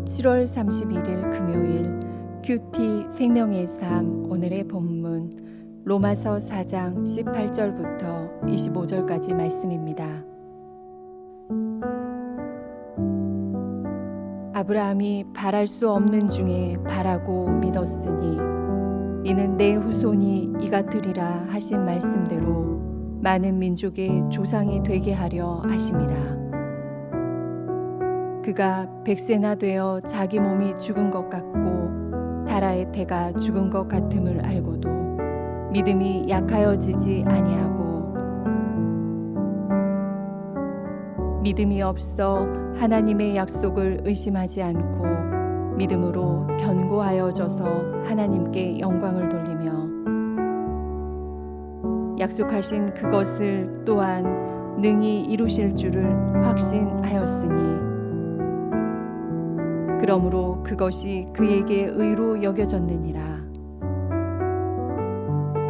7월 31일 금요일 큐티 생명의 삶. 오늘의 본문 로마서 4장 18절부터 25절까지 말씀입니다. 아브라함이 바랄 수 없는 중에 바라고 믿었으니 이는 내 후손이 이같으리라 하신 말씀대로 많은 민족의 조상이 되게 하려 하심이라. 그가 100세나 되어 자기 몸이 죽은 것 같고 다라의 태가 죽은 것 같음을 알고도 믿음이 약하여지지 아니하고 믿음이 없어 하나님의 약속을 의심하지 않고 믿음으로 견고하여져서 하나님께 영광을 돌리며 약속하신 그것을 또한 능히 이루실 줄을 확신하였으니 그러므로 그것이 그에게 의로 여겨졌느니라.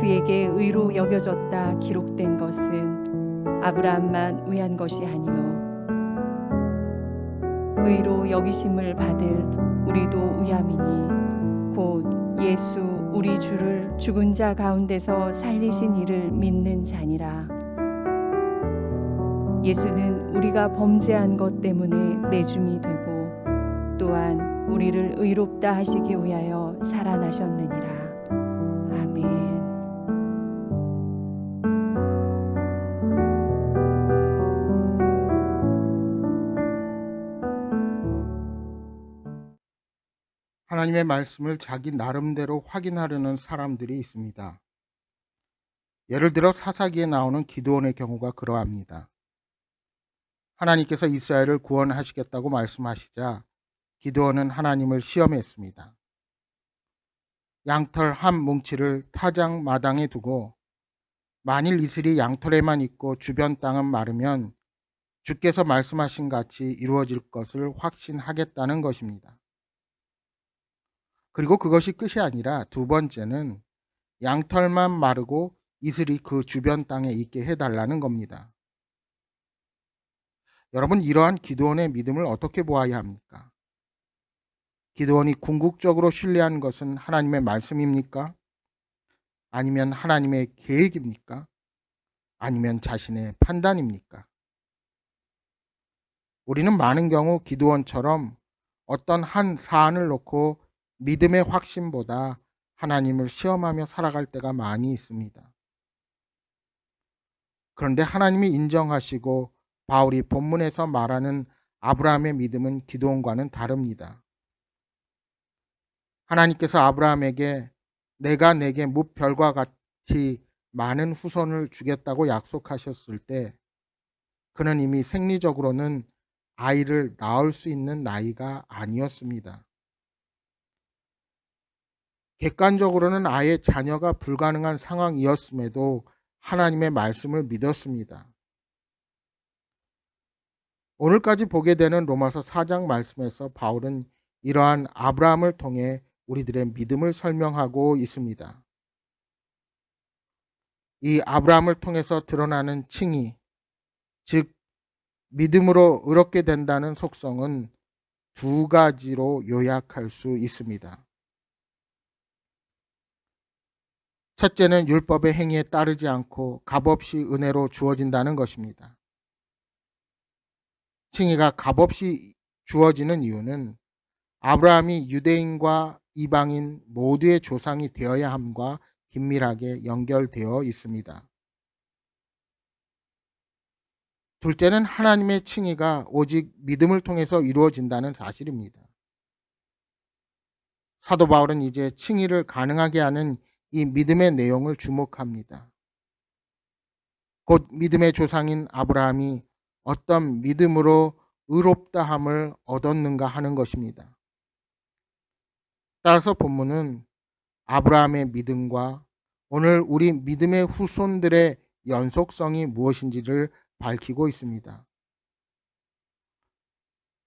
그에게 의로 여겨졌다 기록된 것은 아브라함만 위한 것이 아니요 의로 여기심을 받을 우리도 위함이니 곧 예수 우리 주를 죽은 자 가운데서 살리신 이를 믿는 자니라. 예수는 우리가 범죄한 것 때문에 내줌이 되고 또한 우리를 의롭다 하시기 위하여 살아나셨느니라. 아멘. 하나님의 말씀을 자기 나름대로 확인하려는 사람들이 있습니다. 예를 들어 사사기에 나오는 기드온의 경우가 그러합니다. 하나님께서 이스라엘을 구원하시겠다고 말씀하시자 기드온은 하나님을 시험했습니다. 양털 한 뭉치를 타작 마당에 두고 만일 이슬이 양털에만 있고 주변 땅은 마르면 주께서 말씀하신 같이 이루어질 것을 확신하겠다는 것입니다. 그리고 그것이 끝이 아니라 두 번째는 양털만 마르고 이슬이 그 주변 땅에 있게 해달라는 겁니다. 여러분, 이러한 기드온의 믿음을 어떻게 보아야 합니까? 기드온이 궁극적으로 신뢰한 것은 하나님의 말씀입니까? 아니면 하나님의 계획입니까? 아니면 자신의 판단입니까? 우리는 많은 경우 기드온처럼 어떤 한 사안을 놓고 믿음의 확신보다 하나님을 시험하며 살아갈 때가 많이 있습니다. 그런데 하나님이 인정하시고 바울이 본문에서 말하는 아브라함의 믿음은 기드온과는 다릅니다. 하나님께서 아브라함에게 내가 내게 무별과 같이 많은 후손을 주겠다고 약속하셨을 때 그는 이미 생리적으로는 아이를 낳을 수 있는 나이가 아니었습니다. 객관적으로는 아예 자녀가 불가능한 상황이었음에도 하나님의 말씀을 믿었습니다. 오늘까지 보게 되는 로마서 4장 말씀에서 바울은 이러한 아브라함을 통해 우리들의 믿음을 설명하고 있습니다. 이 아브라함을 통해서 드러나는 칭의, 즉 믿음으로 의롭게 된다는 속성은 두 가지로 요약할 수 있습니다. 첫째는 율법의 행위에 따르지 않고 값없이 은혜로 주어진다는 것입니다. 칭의가 값없이 주어지는 이유는 아브라함이 유대인과 이방인 모두의 조상이 되어야 함과 긴밀하게 연결되어 있습니다. 둘째는 하나님의 칭의가 오직 믿음을 통해서 이루어진다는 사실입니다. 사도 바울은 이제 칭의를 가능하게 하는 이 믿음의 내용을 주목합니다. 곧 믿음의 조상인 아브라함이 어떤 믿음으로 의롭다함을 얻었는가 하는 것입니다. 따라서 본문은 아브라함의 믿음과 오늘 우리 믿음의 후손들의 연속성이 무엇인지를 밝히고 있습니다.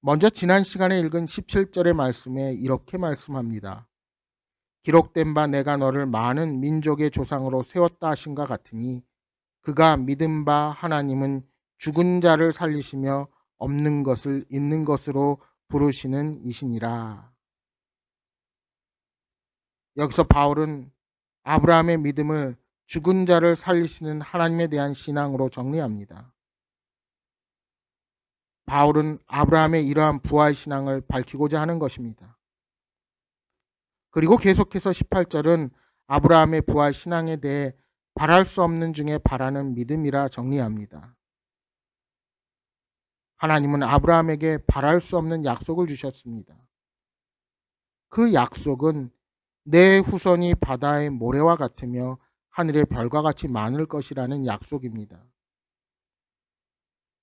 먼저 지난 시간에 읽은 17절의 말씀에 이렇게 말씀합니다. 기록된 바 내가 너를 많은 민족의 조상으로 세웠다 하신가 같으니 그가 믿은 바 하나님은 죽은 자를 살리시며 없는 것을 있는 것으로 부르시는 이시니라. 여기서 바울은 아브라함의 믿음을 죽은 자를 살리시는 하나님에 대한 신앙으로 정리합니다. 바울은 아브라함의 이러한 부활 신앙을 밝히고자 하는 것입니다. 그리고 계속해서 18절은 아브라함의 부활 신앙에 대해 바랄 수 없는 중에 바라는 믿음이라 정리합니다. 하나님은 아브라함에게 바랄 수 없는 약속을 주셨습니다. 그 약속은 내 후손이 바다의 모래와 같으며 하늘의 별과 같이 많을 것이라는 약속입니다.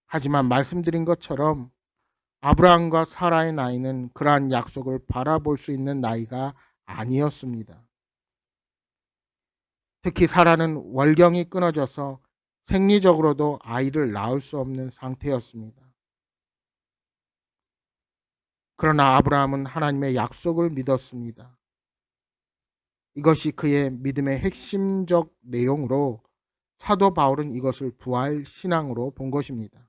하지만 말씀드린 것처럼 아브라함과 사라의 나이는 그러한 약속을 바라볼 수 있는 나이가 아니었습니다. 특히 사라는 월경이 끊어져서 생리적으로도 아이를 낳을 수 없는 상태였습니다. 그러나 아브라함은 하나님의 약속을 믿었습니다. 이것이 그의 믿음의 핵심적 내용으로 사도 바울은 이것을 부활 신앙으로 본 것입니다.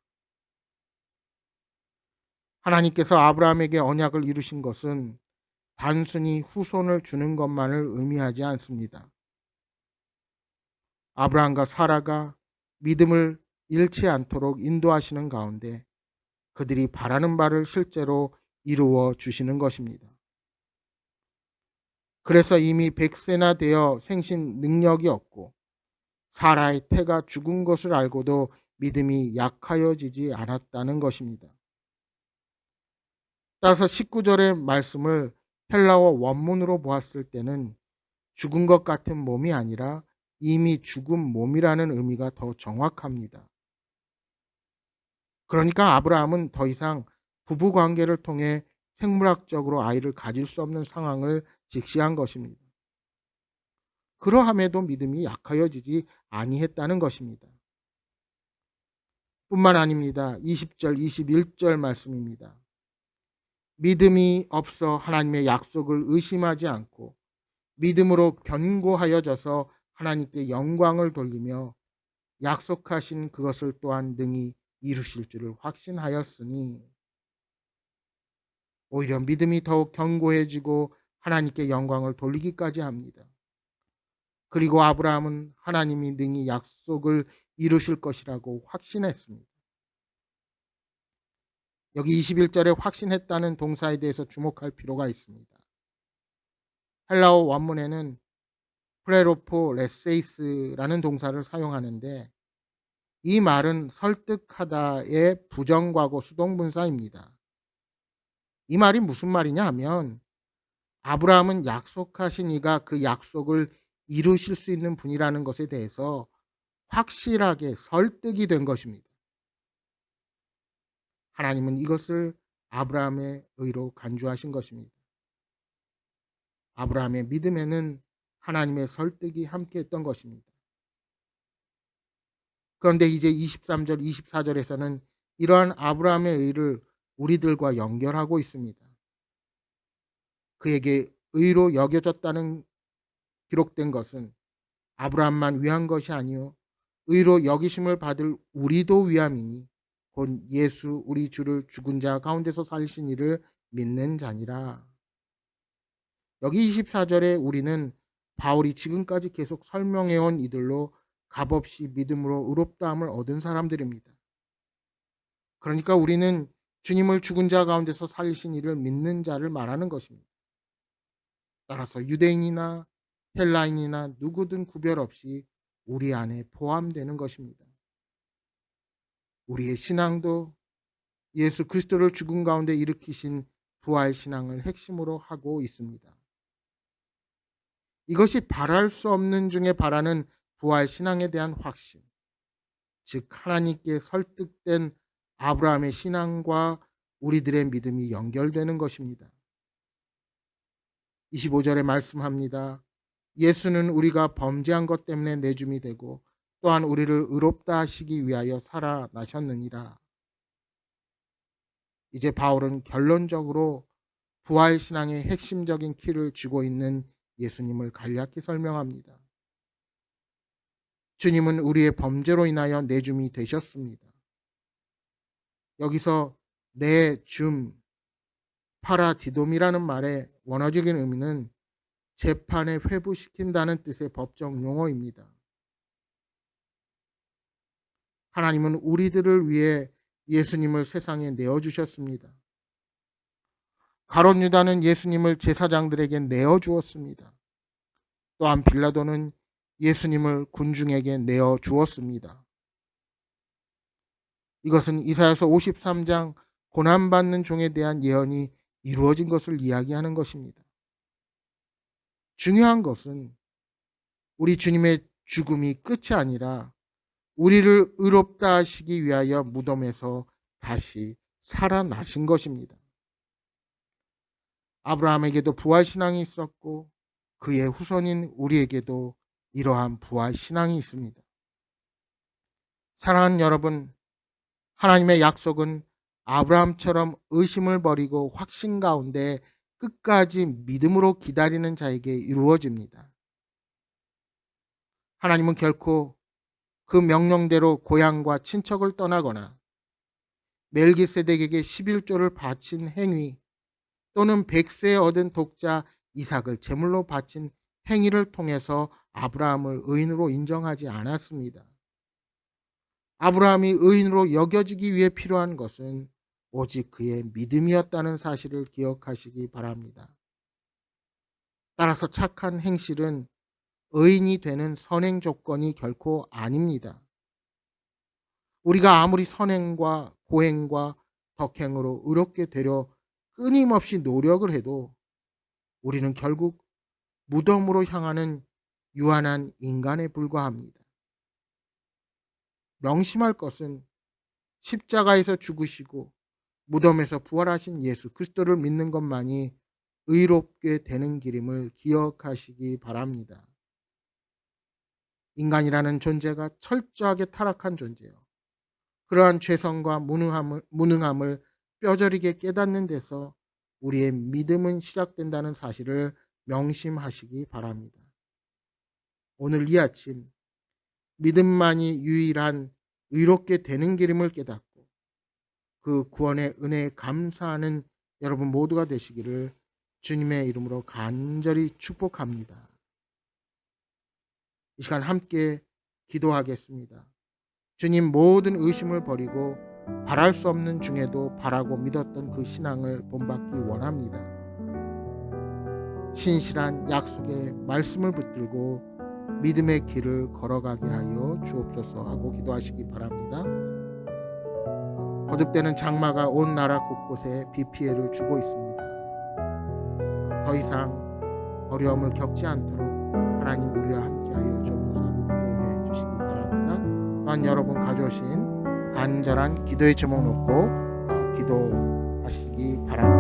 하나님께서 아브라함에게 언약을 이루신 것은 단순히 후손을 주는 것만을 의미하지 않습니다. 아브라함과 사라가 믿음을 잃지 않도록 인도하시는 가운데 그들이 바라는 바를 실제로 이루어 주시는 것입니다. 그래서 이미 100세나 되어 생신 능력이 없고 사라의 태가 죽은 것을 알고도 믿음이 약하여지지 않았다는 것입니다. 따라서 19절의 말씀을 헬라어 원문으로 보았을 때는 죽은 것 같은 몸이 아니라 이미 죽은 몸이라는 의미가 더 정확합니다. 그러니까 아브라함은 더 이상 부부 관계를 통해 생물학적으로 아이를 가질 수 없는 상황을 직시한 것입니다. 그러함에도 믿음이 약하여지지 아니했다는 것입니다. 뿐만 아닙니다. 20절, 21절 말씀입니다. 믿음이 없어 하나님의 약속을 의심하지 않고 믿음으로 견고하여져서 하나님께 영광을 돌리며 약속하신 그것을 또한 능히 이루실 줄을 확신하였으니, 오히려 믿음이 더욱 견고해지고 하나님께 영광을 돌리기까지 합니다. 그리고 아브라함은 하나님이 능히 약속을 이루실 것이라고 확신했습니다. 여기 21절에 확신했다는 동사에 대해서 주목할 필요가 있습니다. 헬라어 원문에는 프레로포 레세이스라는 동사를 사용하는데 이 말은 설득하다의 부정과거 수동분사입니다. 이 말이 무슨 말이냐 하면 아브라함은 약속하신 이가 그 약속을 이루실 수 있는 분이라는 것에 대해서 확실하게 설득이 된 것입니다. 하나님은 이것을 아브라함의 의로 간주하신 것입니다. 아브라함의 믿음에는 하나님의 설득이 함께했던 것입니다. 그런데 이제 23절, 24절에서는 이러한 아브라함의 의를 우리들과 연결하고 있습니다. 그에게 의로 여겨졌다는 기록된 것은 아브라함만 위한 것이 아니요 의로 여기심을 받을 우리도 위함이니 곧 예수 우리 주를 죽은 자 가운데서 살리신 이를 믿는 자니라. 여기 24절에 우리는 바울이 지금까지 계속 설명해온 이들로 값없이 믿음으로 의롭다함을 얻은 사람들입니다. 그러니까 우리는 주님을 죽은 자 가운데서 살리신 이를 믿는 자를 말하는 것입니다. 따라서 유대인이나 헬라인이나 누구든 구별 없이 우리 안에 포함되는 것입니다. 우리의 신앙도 예수 그리스도를 죽은 가운데 일으키신 부활 신앙을 핵심으로 하고 있습니다. 이것이 바랄 수 없는 중에 바라는 부활 신앙에 대한 확신, 즉 하나님께 설득된 아브라함의 신앙과 우리들의 믿음이 연결되는 것입니다. 25절에 말씀합니다. 예수는 우리가 범죄한 것 때문에 내줌이 되고 또한 우리를 의롭다 하시기 위하여 살아나셨느니라. 이제 바울은 결론적으로 부활 신앙의 핵심적인 키를 쥐고 있는 예수님을 간략히 설명합니다. 주님은 우리의 범죄로 인하여 내줌이 되셨습니다. 여기서 내줌, 파라디돔이라는 말의 원어적인 의미는 재판에 회부시킨다는 뜻의 법적 용어입니다. 하나님은 우리들을 위해 예수님을 세상에 내어주셨습니다. 가롯 유다는 예수님을 제사장들에게 내어주었습니다. 또한 빌라도는 예수님을 군중에게 내어주었습니다. 이것은 이사야서 53장 고난받는 종에 대한 예언이 이루어진 것을 이야기하는 것입니다. 중요한 것은 우리 주님의 죽음이 끝이 아니라 우리를 의롭다 하시기 위하여 무덤에서 다시 살아나신 것입니다. 아브라함에게도 부활신앙이 있었고 그의 후손인 우리에게도 이러한 부활신앙이 있습니다. 사랑하는 여러분, 하나님의 약속은 아브라함처럼 의심을 버리고 확신 가운데 끝까지 믿음으로 기다리는 자에게 이루어집니다. 하나님은 결코 그 명령대로 고향과 친척을 떠나거나 멜기세덱에게 11조를 바친 행위 또는 100세에 얻은 독자 이삭을 제물로 바친 행위를 통해서 아브라함을 의인으로 인정하지 않았습니다. 아브라함이 의인으로 여겨지기 위해 필요한 것은 오직 그의 믿음이었다는 사실을 기억하시기 바랍니다. 따라서 착한 행실은 의인이 되는 선행 조건이 결코 아닙니다. 우리가 아무리 선행과 고행과 덕행으로 의롭게 되려 끊임없이 노력을 해도 우리는 결국 무덤으로 향하는 유한한 인간에 불과합니다. 명심할 것은 십자가에서 죽으시고 무덤에서 부활하신 예수 그리스도를 믿는 것만이 의롭게 되는 길임을 기억하시기 바랍니다. 인간이라는 존재가 철저하게 타락한 존재요. 그러한 죄성과 무능함을 뼈저리게 깨닫는 데서 우리의 믿음은 시작된다는 사실을 명심하시기 바랍니다. 오늘 이 아침 믿음만이 유일한 의롭게 되는 길임을 깨닫고 그 구원의 은혜에 감사하는 여러분 모두가 되시기를 주님의 이름으로 간절히 축복합니다. 이 시간 함께 기도하겠습니다. 주님, 모든 의심을 버리고 바랄 수 없는 중에도 바라고 믿었던 그 신앙을 본받기 원합니다. 신실한 약속의 말씀을 붙들고 믿음의 길을 걸어가게 하여 주옵소서 하고 기도하시기 바랍니다. 거듭되는 장마가 온 나라 곳곳에 비 피해를 주고 있습니다. 더 이상 어려움을 겪지 않도록 하나님 우리와 함께하여 주옵소서 하고 기도해 주시기 바랍니다. 또한 여러분 가져오신 간절한 기도의 제목 놓고 기도하시기 바랍니다.